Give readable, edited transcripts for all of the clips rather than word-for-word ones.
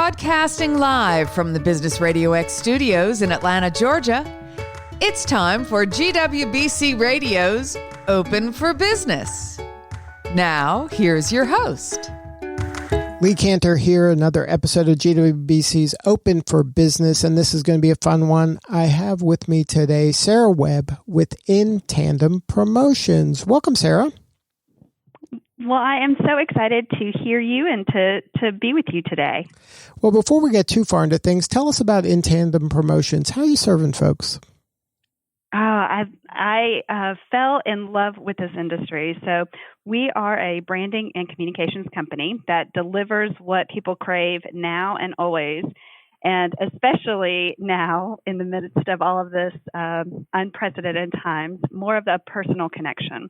Broadcasting live from the Business RadioX studios in Atlanta, Georgia, it's time for GWBC Radio's Open for Business. Now, here's your host. Lee Cantor here, another episode of GWBC's Open for Business, and this is going to be a fun one. I have with me today Sara Webb with InTandem Promotions. Welcome, Sara. Well, I am so excited to hear you and to be with you today. Well, before we get too far into things, tell us about InTandem Promotions. How are you serving folks? I fell in love with this industry. So we are a branding and communications company that delivers what people crave now and always, and especially now in the midst of all of this unprecedented times, more of a personal connection.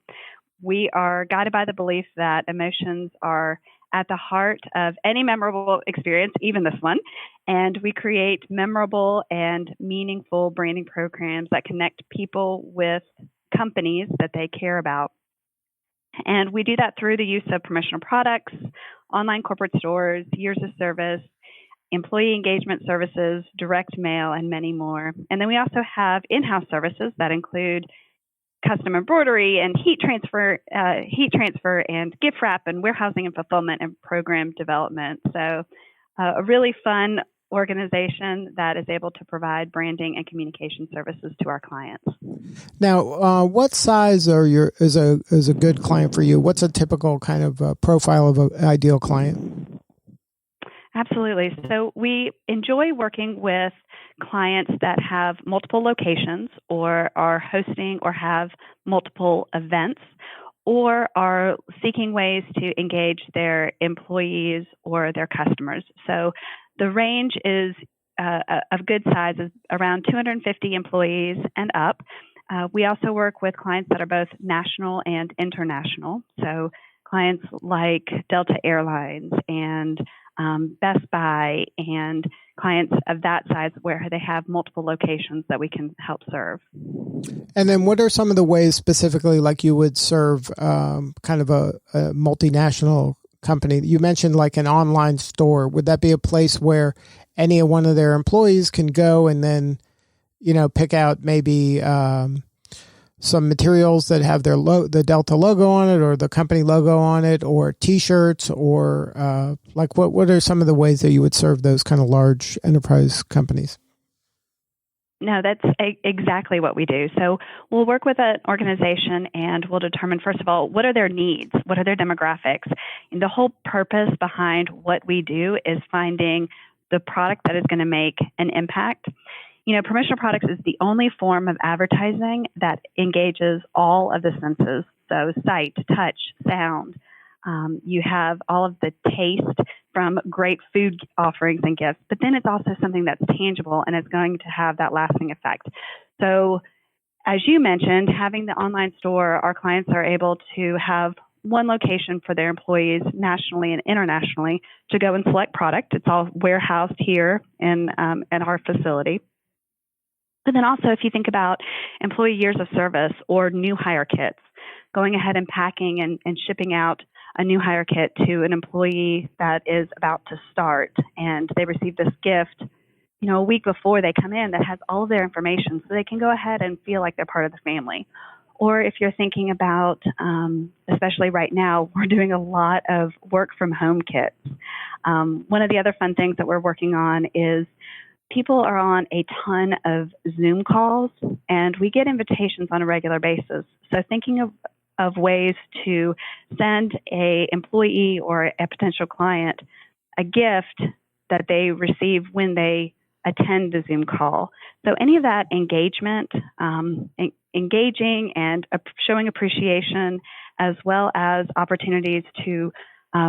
We are guided by the belief that emotions are at the heart of any memorable experience, even this one, and we create memorable and meaningful branding programs that connect people with companies that they care about. And we do that through the use of promotional products, online corporate stores, years of service, employee engagement services, direct mail, and many more. And then we also have in-house services that include custom embroidery and heat transfer and gift wrap and warehousing and fulfillment and program development. So a really fun organization that is able to provide branding and communication services to our clients. Now, what size is a good client for you? What's a typical kind of profile of an ideal client? Absolutely. So we enjoy working with clients that have multiple locations or are hosting or have multiple events or are seeking ways to engage their employees or their customers. So the range is of good size is around 250 employees and up. We also work with clients that are both national and international. So clients like Delta Airlines and Best Buy and clients of that size where they have multiple locations that we can help serve. And then what are some of the ways specifically like you would serve kind of a multinational company? You mentioned like an online store. Would that be a place where any one of their employees can go and then, pick out maybe some materials that have the Delta logo on it or the company logo on it, or T-shirts, or what are some of the ways that you would serve those kind of large enterprise companies? No, that's exactly what we do. So we'll work with an organization and we'll determine, first of all, what are their needs? What are their demographics? And the whole purpose behind what we do is finding the product that is going to make an impact. Promotional products is the only form of advertising that engages all of the senses. So sight, touch, sound. You have all of the taste from great food offerings and gifts, but then it's also something that's tangible and it's going to have that lasting effect. So as you mentioned, having the online store, our clients are able to have one location for their employees nationally and internationally to go and select product. It's all warehoused here in our facility. But then also, if you think about employee years of service or new hire kits, going ahead and packing and shipping out a new hire kit to an employee that is about to start, and they receive this gift, a week before they come in that has all of their information, so they can go ahead and feel like they're part of the family. Or if you're thinking about, especially right now, we're doing a lot of work from home kits. One of the other fun things that we're working on is people are on a ton of Zoom calls, and we get invitations on a regular basis. So thinking of ways to send a employee or a potential client a gift that they receive when they attend the Zoom call. So any of that engagement, engaging and showing appreciation, as well as opportunities to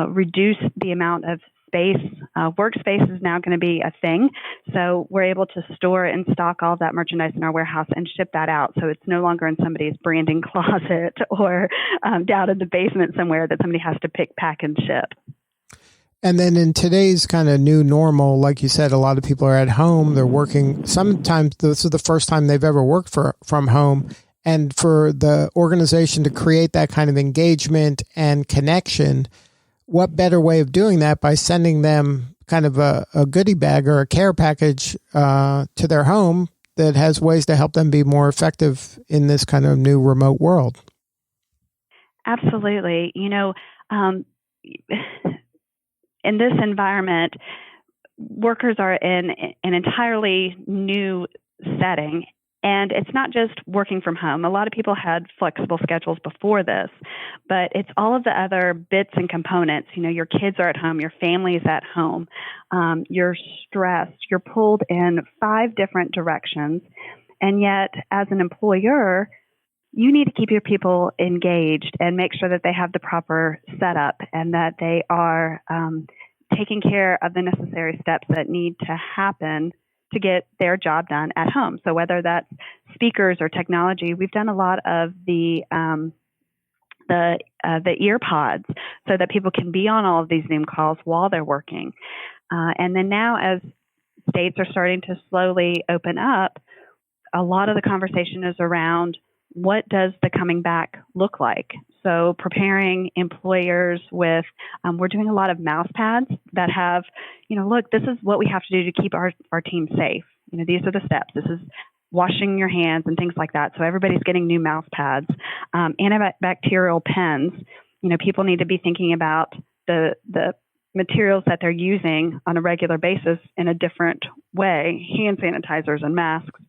reduce the amount of space. Workspace is now going to be a thing. So we're able to store and stock all of that merchandise in our warehouse and ship that out. So it's no longer in somebody's branding closet or down in the basement somewhere that somebody has to pick, pack, and ship. And then in today's kind of new normal, like you said, a lot of people are at home. They're working. Sometimes this is the first time they've ever worked from home. And for the organization to create that kind of engagement and connection, what better way of doing that by sending them kind of a goodie bag or a care package to their home that has ways to help them be more effective in this kind of new remote world. Absolutely. In this environment, workers are in an entirely new setting. And it's not just working from home. A lot of people had flexible schedules before this, but it's all of the other bits and components. Your kids are at home, your family is at home, you're stressed, you're pulled in 5 different directions. And yet, as an employer, you need to keep your people engaged and make sure that they have the proper setup and that they are taking care of the necessary steps that need to happen to get their job done at home. So whether that's speakers or technology, we've done a lot of the ear pods so that people can be on all of these Zoom calls while they're working. And then now, as states are starting to slowly open up, a lot of the conversation is around what does the coming back look like? So preparing employers with, we're doing a lot of mouse pads that have, look, this is what we have to do to keep our team safe. These are the steps. This is washing your hands and things like that. So everybody's getting new mouse pads, antibacterial pens. People need to be thinking about the materials that they're using on a regular basis in a different way, hand sanitizers and masks,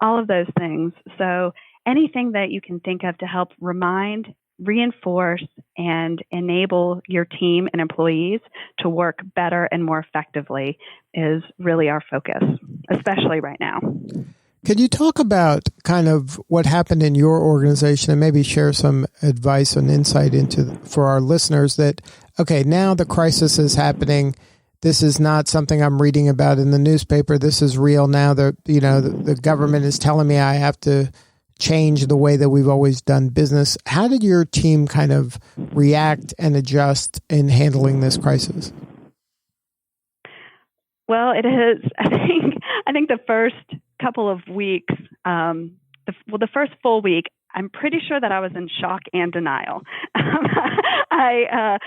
all of those things. So anything that you can think of to help remind, reinforce, and enable your team and employees to work better and more effectively is really our focus, especially right now. Could you talk about kind of what happened in your organization and maybe share some advice and insight for our listeners that, okay, now the crisis is happening. This is not something I'm reading about in the newspaper. This is real now. The government is telling me I have to change the way that we've always done business. How did your team kind of react and adjust in handling this crisis? Well, it is. I think the first couple of weeks, the first full week, I'm pretty sure that I was in shock and denial. I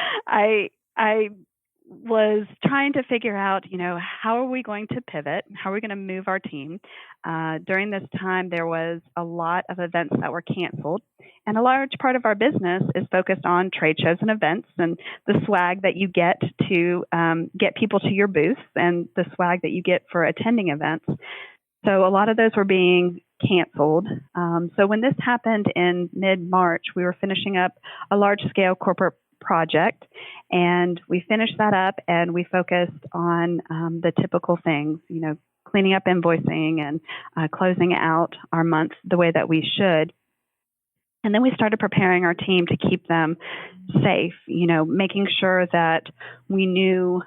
was trying to figure out, how are we going to pivot? How are we going to move our team? During this time, there was a lot of events that were canceled. And a large part of our business is focused on trade shows and events and the swag that you get to get people to your booths and the swag that you get for attending events. So a lot of those were being canceled. So when this happened in mid-March, we were finishing up a large-scale corporate project, and we finished that up and we focused on the typical things, cleaning up invoicing and closing out our month the way that we should. And then we started preparing our team to keep them safe, making sure that we knew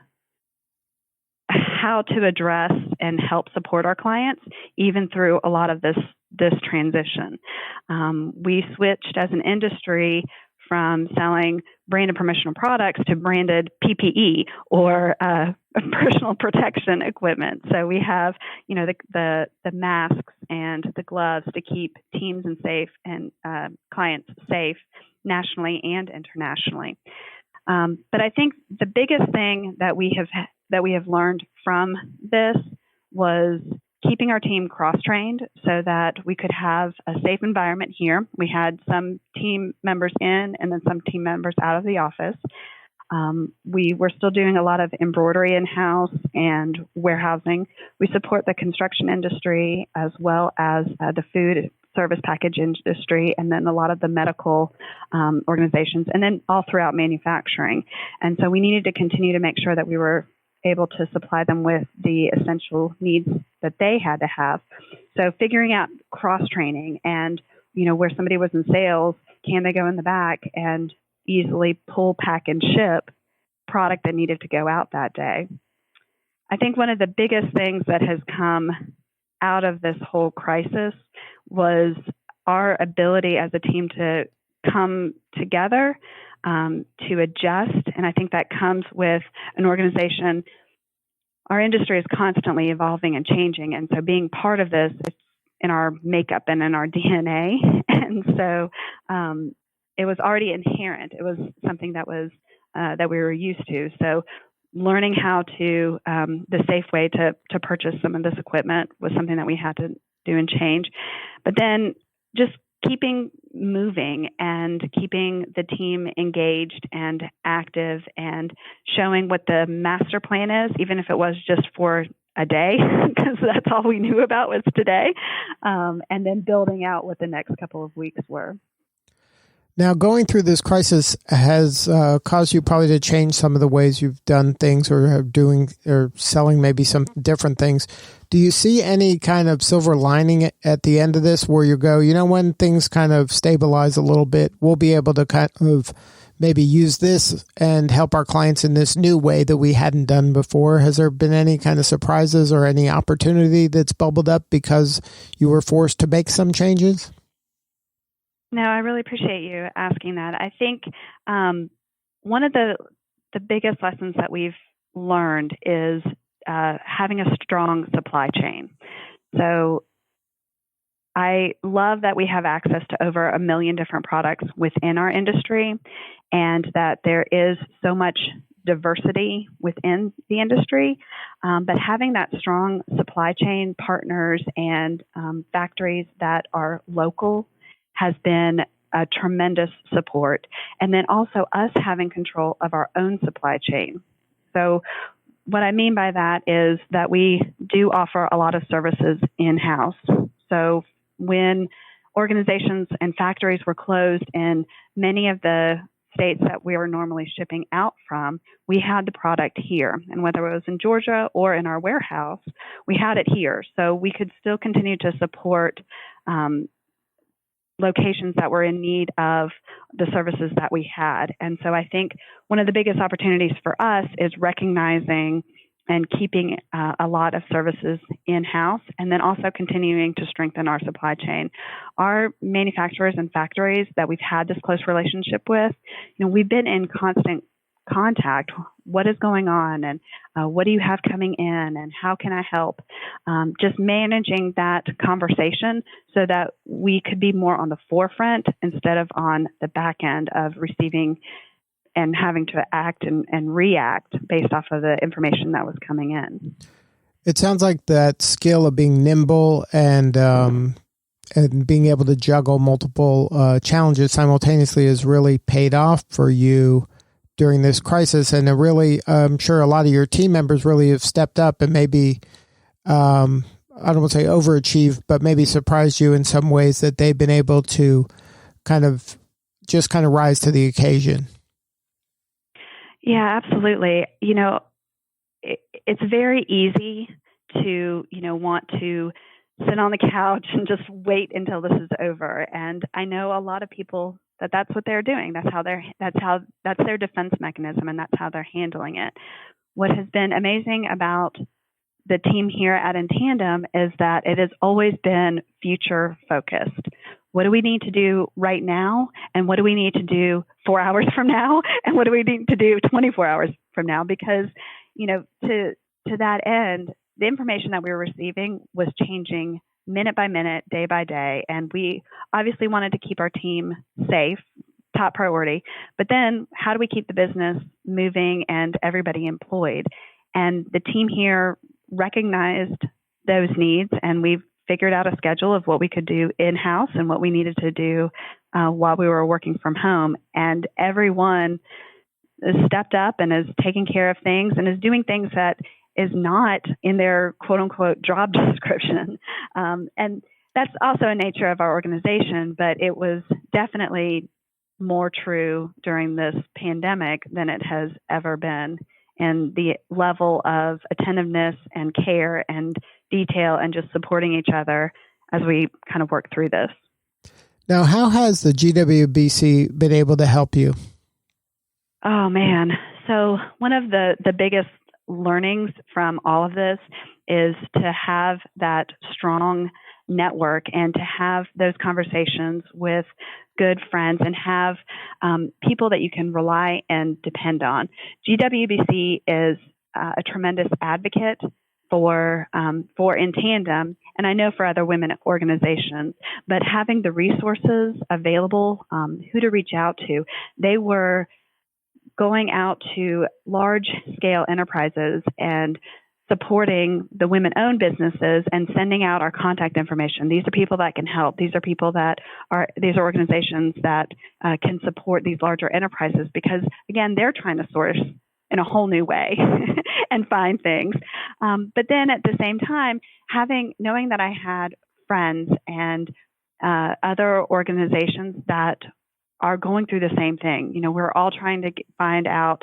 how to address and help support our clients, even through a lot of this transition. We switched as an industry from selling branded promotional products to branded PPE or personal protection equipment. So we have, the masks and the gloves to keep teams and safe and clients safe nationally and internationally. But I think the biggest thing that we have learned from this was keeping our team cross-trained so that we could have a safe environment here. We had some team members in and then some team members out of the office. We were still doing a lot of embroidery in-house and warehousing. We support the construction industry as well as the food service package industry, and then a lot of the medical organizations, and then all throughout manufacturing. And so we needed to continue to make sure that we were able to supply them with the essential needs that they had to have. So figuring out cross-training and, where somebody was in sales, can they go in the back and easily pull, pack, and ship product that needed to go out that day. I think one of the biggest things that has come out of this whole crisis was our ability as a team to come together, to adjust. And I think that comes with an organization. Our industry is constantly evolving and changing. And so being part of this, it's in our makeup and in our DNA. And so it was already inherent. It was something that was that we were used to. So learning how to the safe way to purchase some of this equipment was something that we had to do and change. But then just keeping moving and keeping the team engaged and active and showing what the master plan is, even if it was just for a day, because that's all we knew about was today, and then building out what the next couple of weeks were. Now, going through this crisis has caused you probably to change some of the ways you've done things or selling maybe some different things. Do you see any kind of silver lining at the end of this where you go, when things kind of stabilize a little bit, we'll be able to kind of maybe use this and help our clients in this new way that we hadn't done before? Has there been any kind of surprises or any opportunity that's bubbled up because you were forced to make some changes? No, I really appreciate you asking that. I think one of the biggest lessons that we've learned is having a strong supply chain. So I love that we have access to over 1 million different products within our industry, and that there is so much diversity within the industry. But having that strong supply chain partners and factories that are local has been a tremendous support. And then also us having control of our own supply chain. So what I mean by that is that we do offer a lot of services in-house. So when organizations and factories were closed in many of the states that we were normally shipping out from, we had the product here. And whether it was in Georgia or in our warehouse, we had it here. So we could still continue to support locations that were in need of the services that we had. And so I think one of the biggest opportunities for us is recognizing and keeping a lot of services in-house, and then also continuing to strengthen our supply chain. Our manufacturers and factories that we've had this close relationship with, we've been in constant contact. What is going on, and what do you have coming in, and how can I help? Just managing that conversation so that we could be more on the forefront instead of on the back end of receiving and having to act and react based off of the information that was coming in. It sounds like that skill of being nimble and being able to juggle multiple challenges simultaneously has really paid off for you during this crisis. And it really, I'm sure a lot of your team members really have stepped up and maybe, I don't want to say overachieved, but maybe surprised you in some ways that they've been able to kind of rise to the occasion. Yeah, absolutely. It's very easy to, want to sit on the couch and just wait until this is over. And I know a lot of people that's what they're doing. That's their defense mechanism, and that's how they're handling it. What has been amazing about the team here at InTandem is that it has always been future focused. What do we need to do right now? And what do we need to do 4 hours from now? And what do we need to do 24 hours from now? Because, to that end, the information that we were receiving was changing minute by minute, day by day. And we obviously wanted to keep our team safe, top priority. But then how do we keep the business moving and everybody employed? And the team here recognized those needs, and we've figured out a schedule of what we could do in-house and what we needed to do while we were working from home. And everyone has stepped up and is taking care of things and is doing things that is not in their quote-unquote job description. And that's also a nature of our organization, but it was definitely more true during this pandemic than it has ever been. And the level of attentiveness and care and detail and just supporting each other as we kind of work through this. Now, how has the GWBC been able to help you? Oh, man. So one of the biggest learnings from all of this is to have that strong network and to have those conversations with good friends and have people that you can rely and depend on. GWBC is a tremendous advocate for InTandem, and I know for other women organizations, but having the resources available, who to reach out to, they were going out to large-scale enterprises and supporting the women-owned businesses and sending out our contact information. These are people that can help. These are organizations that can support these larger enterprises because, again, they're trying to source in a whole new way and find things. But then at the same time, knowing that I had friends and other organizations that are going through the same thing. We're all trying to find out,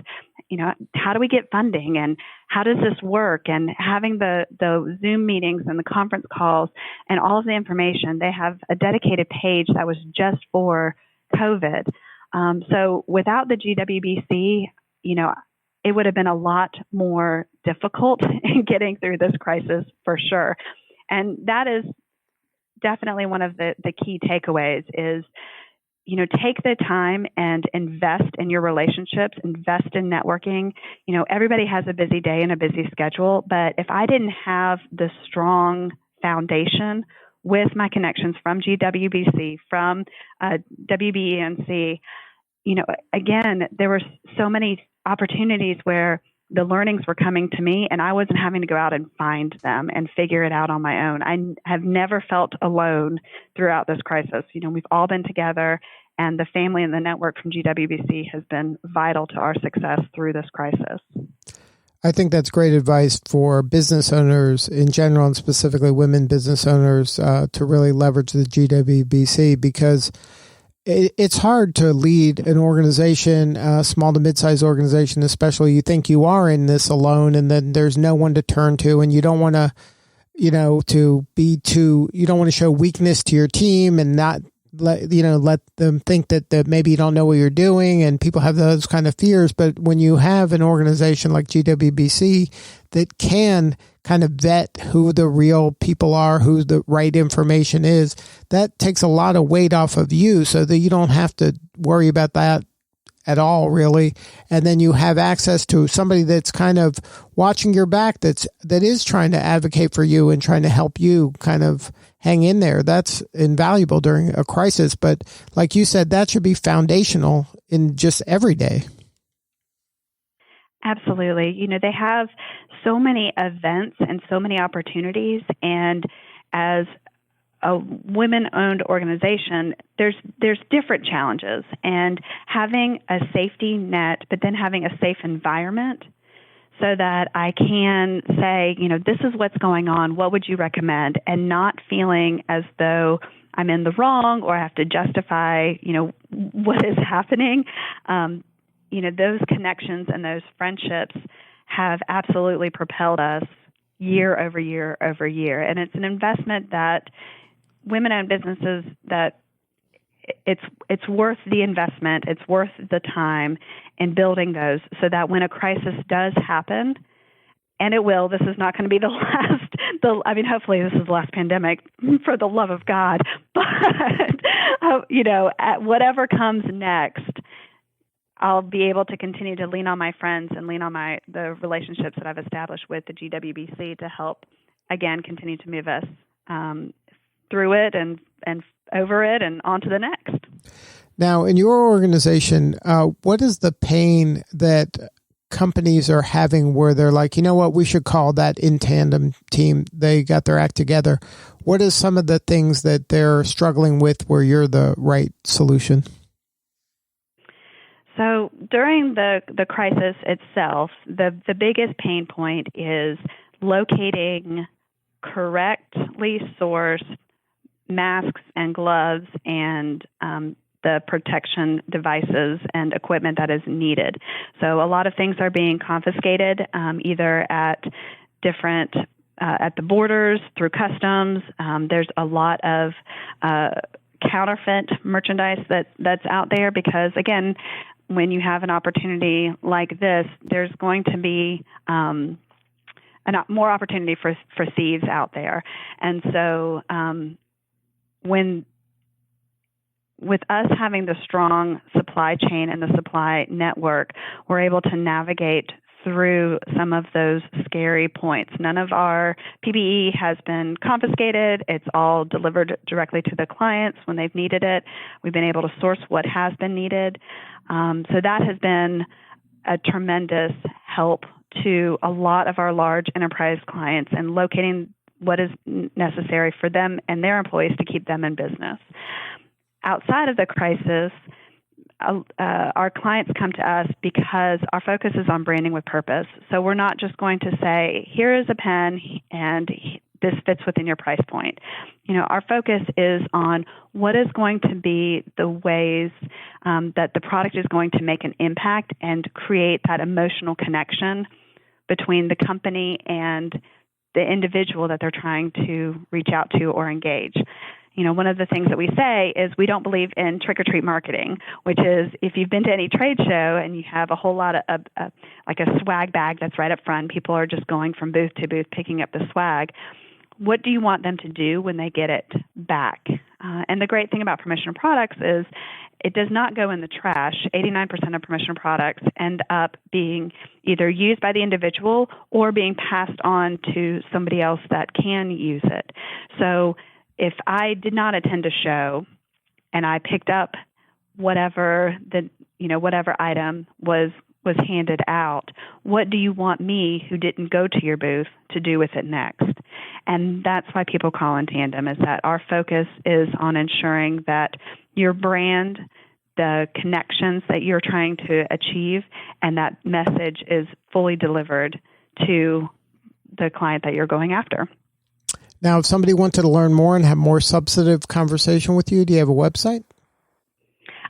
how do we get funding and how does this work? And having the Zoom meetings and the conference calls and all of the information, they have a dedicated page that was just for COVID. So without the GWBC, it would have been a lot more difficult in getting through this crisis for sure. And that is definitely one of the key takeaways is, take the time and invest in your relationships, invest in networking. Everybody has a busy day and a busy schedule, but if I didn't have the strong foundation with my connections from GWBC, from WBENC, again, there were so many opportunities where the learnings were coming to me and I wasn't having to go out and find them and figure it out on my own. I have never felt alone throughout this crisis. We've all been together and the family and the network from GWBC has been vital to our success through this crisis. I think that's great advice for business owners in general and specifically women business owners to really leverage the GWBC because it's hard to lead an organization, a small to mid-sized organization, especially you think you are in this alone and then there's no one to turn to and you don't want to, you don't want to show weakness to your team and not let them think that maybe you don't know what you're doing and people have those kind of fears. But when you have an organization like GWBC that can kind of vet who the real people are, who the right information is, that takes a lot of weight off of you so that you don't have to worry about that at all, really. And then you have access to somebody that's kind of watching your back, that is trying to advocate for you and trying to help you kind of hang in there. That's invaluable during a crisis. But like you said, that should be foundational in just every day. Absolutely. They have so many events and so many opportunities. And as a women-owned organization, there's different challenges. And having a safety net, but then having a safe environment so that I can say, this is what's going on. What would you recommend? And not feeling as though I'm in the wrong or I have to justify, what is happening. Those connections and those friendships have absolutely propelled us year over year over year. And it's an investment that women-owned businesses, that it's worth the investment, it's worth the time in building those so that when a crisis does happen, and it will, this is not going to be the last, hopefully this is the last pandemic, for the love of God, but, at whatever comes next, I'll be able to continue to lean on my friends and lean on the relationships that I've established with the GWBC to help, again, continue to move us through it and over it and on to the next. Now, in your organization, what is the pain that companies are having where they're like, you know what, we should call that InTandem team. They got their act together. What is some of the things that they're struggling with where you're the right solution? So during the crisis itself, the biggest pain point is locating correctly sourced masks and gloves and the protection devices and equipment that is needed. So a lot of things are being confiscated, either at different at the borders, through customs. There's a lot of counterfeit merchandise that's out there because, again, when you have an opportunity like this, there's going to be more opportunity for thieves out there. And so with us having the strong supply chain and the supply network, we're able to navigate through some of those scary points. None of our PPE has been confiscated. It's all delivered directly to the clients when they've needed it. We've been able to source what has been needed. So that has been a tremendous help to a lot of our large enterprise clients in locating what is necessary for them and their employees to keep them in business. Outside of the crisis, our clients come to us because our focus is on branding with purpose. So we're not just going to say, here is a pen and this fits within your price point. Our focus is on what is going to be the ways that the product is going to make an impact and create that emotional connection between the company and the individual that they're trying to reach out to or engage. One of the things that we say is we don't believe in trick-or-treat marketing, which is if you've been to any trade show and you have a whole lot of like a swag bag that's right up front, people are just going from booth to booth picking up the swag. What do you want them to do when they get it back? And the great thing about promotional products is it does not go in the trash. 89% of promotional products end up being either used by the individual or being passed on to somebody else that can use it. So if I did not attend a show and I picked up whatever item was handed out, what do you want me, who didn't go to your booth, to do with it next? And that's why people call InTandem, is that our focus is on ensuring that your brand, the connections that you're trying to achieve, and that message is fully delivered to the client that you're going after. Now, if somebody wanted to learn more and have more substantive conversation with you, do you have a website?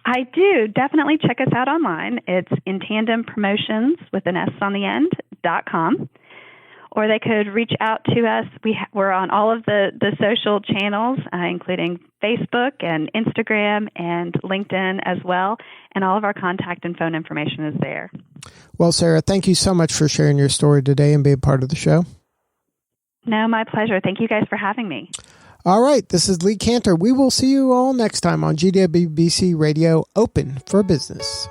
I do. Definitely check us out online. It's InTandem Promotions with an S on the end, .com. Or they could reach out to us. We're on all of the social channels, including Facebook and Instagram and LinkedIn as well. And all of our contact and phone information is there. Well, Sara, thank you so much for sharing your story today and being part of the show. No, my pleasure. Thank you guys for having me. All right. This is Lee Cantor. We will see you all next time on GWBC Radio, Open for Business.